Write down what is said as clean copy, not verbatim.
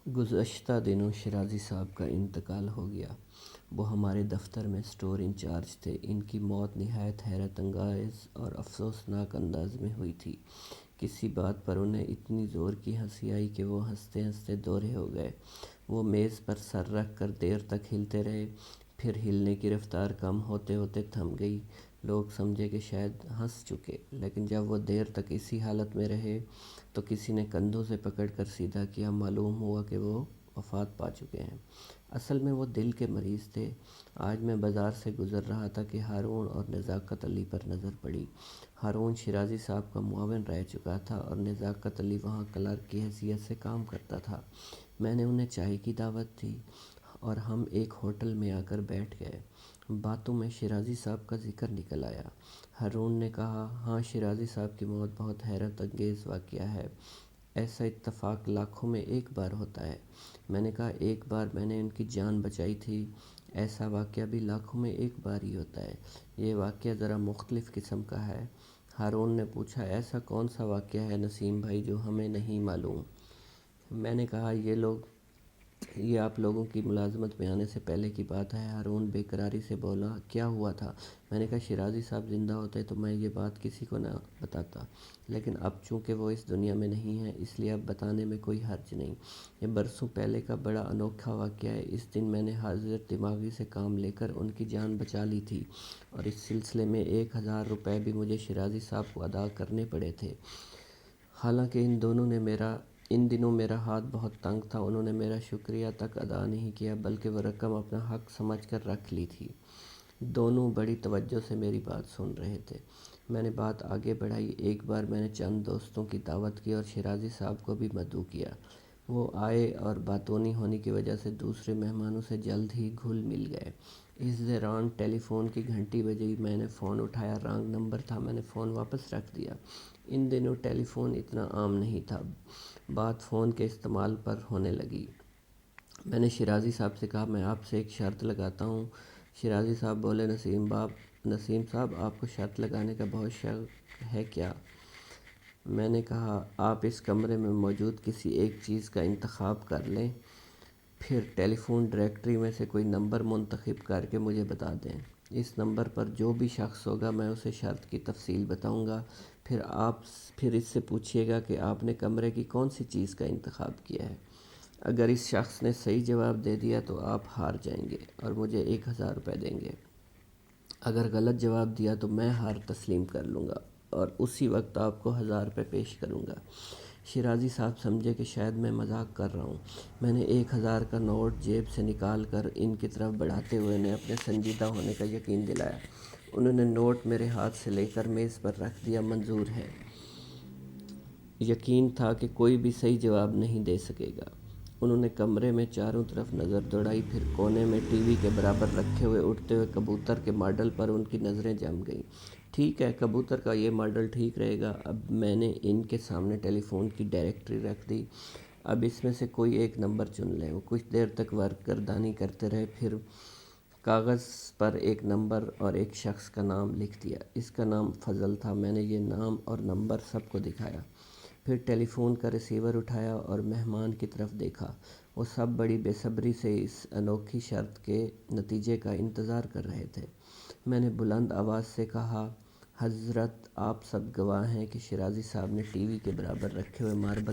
گزشتہ دنوں شیرازی صاحب کا انتقال ہو گیا۔ وہ ہمارے دفتر میں اسٹور انچارج تھے۔ ان کی موت نہایت حیرت انگیز اور افسوسناک انداز میں ہوئی تھی۔ کسی بات پر انہیں اتنی زور کی ہنسی آئی کہ وہ ہنستے ہنستے دورے ہو گئے۔ وہ میز پر سر رکھ کر دیر تک ہلتے رہے، پھر ہلنے کی رفتار کم ہوتے ہوتے تھم گئی۔ لوگ سمجھے کہ شاید ہنس چکے، لیکن جب وہ دیر تک اسی حالت میں رہے تو کسی نے کندھوں سے پکڑ کر سیدھا کیا۔ معلوم ہوا کہ وہ وفات پا چکے ہیں۔ اصل میں وہ دل کے مریض تھے۔ آج میں بازار سے گزر رہا تھا کہ ہارون اور نزاکت علی پر نظر پڑی۔ ہارون شیرازی صاحب کا معاون رہ چکا تھا اور نزاکت علی وہاں کلرک کی حیثیت سے کام کرتا تھا۔ میں نے انہیں چائے کی دعوت دی اور ہم ایک ہوٹل میں آ کر بیٹھ گئے۔ باتوں میں شیرازی صاحب کا ذکر نکل آیا۔ ہارون نے کہا، ہاں، شیرازی صاحب کی موت بہت حیرت انگیز واقعہ ہے۔ ایسا اتفاق لاکھوں میں ایک بار ہوتا ہے۔ میں نے کہا، ایک بار میں نے ان کی جان بچائی تھی۔ ایسا واقعہ بھی لاکھوں میں ایک بار ہی ہوتا ہے۔ یہ واقعہ ذرا مختلف قسم کا ہے۔ ہارون نے پوچھا، ایسا کون سا واقعہ ہے نسیم بھائی جو ہمیں نہیں معلوم؟ میں نے کہا، یہ آپ لوگوں کی ملازمت میں آنے سے پہلے کی بات ہے۔ ہارون بے قراری سے بولا، کیا ہوا تھا؟ میں نے کہا، شیرازی صاحب زندہ ہوتے تو میں یہ بات کسی کو نہ بتاتا، لیکن اب چونکہ وہ اس دنیا میں نہیں ہیں، اس لیے اب بتانے میں کوئی حرج نہیں۔ یہ برسوں پہلے کا بڑا انوکھا واقعہ ہے۔ اس دن میں نے حاضر دماغی سے کام لے کر ان کی جان بچا لی تھی، اور اس سلسلے میں 1000 روپے بھی مجھے شیرازی صاحب کو ادا کرنے پڑے تھے۔ حالانکہ ان دنوں میرا ہاتھ بہت تنگ تھا۔ انہوں نے میرا شکریہ تک ادا نہیں کیا، بلکہ وہ رقم اپنا حق سمجھ کر رکھ لی تھی۔ دونوں بڑی توجہ سے میری بات سن رہے تھے۔ میں نے بات آگے بڑھائی۔ ایک بار میں نے چند دوستوں کی دعوت کی اور شیرازی صاحب کو بھی مدعو کیا۔ وہ آئے اور باتونی ہونے کی وجہ سے دوسرے مہمانوں سے جلد ہی گھل مل گئے۔ اس دوران ٹیلی فون کی گھنٹی بجی۔ میں نے فون اٹھایا، رانگ نمبر تھا۔ میں نے فون واپس رکھ دیا۔ ان دنوں ٹیلی فون اتنا عام نہیں تھا۔ بات فون کے استعمال پر ہونے لگی۔ میں نے شیرازی صاحب سے کہا، میں آپ سے ایک شرط لگاتا ہوں۔ شیرازی صاحب بولے، نسیم صاحب، آپ کو شرط لگانے کا بہت شوق ہے کیا؟ میں نے کہا، آپ اس کمرے میں موجود کسی ایک چیز کا انتخاب کر لیں، پھر ٹیلی فون ڈائریکٹری میں سے کوئی نمبر منتخب کر کے مجھے بتا دیں۔ اس نمبر پر جو بھی شخص ہوگا میں اسے شرط کی تفصیل بتاؤں گا، پھر اس سے پوچھیے گا کہ آپ نے کمرے کی کون سی چیز کا انتخاب کیا ہے۔ اگر اس شخص نے صحیح جواب دے دیا تو آپ ہار جائیں گے اور مجھے 1000 روپے دیں گے۔ اگر غلط جواب دیا تو میں ہار تسلیم کر لوں گا اور اسی وقت آپ کو 1000 روپے پیش کروں گا۔ شیرازی صاحب سمجھے کہ شاید میں مذاق کر رہا ہوں۔ میں نے 1000 کا نوٹ جیب سے نکال کر ان کی طرف بڑھاتے ہوئے انہیں اپنے سنجیدہ ہونے کا یقین دلایا۔ انہوں نے نوٹ میرے ہاتھ سے لے کر میز پر رکھ دیا۔ منظور ہے۔ یقین تھا کہ کوئی بھی صحیح جواب نہیں دے سکے گا۔ انہوں نے کمرے میں چاروں طرف نظر دوڑائی، پھر کونے میں ٹی وی کے برابر رکھے ہوئے اڑتے ہوئے کبوتر کے ماڈل پر ان کی نظریں جم گئیں۔ ٹھیک ہے، کبوتر کا یہ ماڈل ٹھیک رہے گا۔ اب میں نے ان کے سامنے ٹیلی فون کی ڈائریکٹری رکھ دی۔ اب اس میں سے کوئی ایک نمبر چن لیں۔ وہ کچھ دیر تک ورق گردانی کرتے رہے، پھر کاغذ پر ایک نمبر اور ایک شخص کا نام لکھ دیا۔ اس کا نام فضل تھا۔ میں نے یہ نام اور نمبر سب کو دکھایا، پھر ٹیلی فون کا ریسیور اٹھایا اور مہمان کی طرف دیکھا۔ وہ سب بڑی بے صبری سے اس انوکھی شرط کے نتیجے کا انتظار کر رہے تھے۔ میں نے بلند آواز سے کہا، حضرت، آپ سب گواہ ہیں کہ شیرازی صاحب نے ٹی وی کے برابر رکھے ہوئے ماربل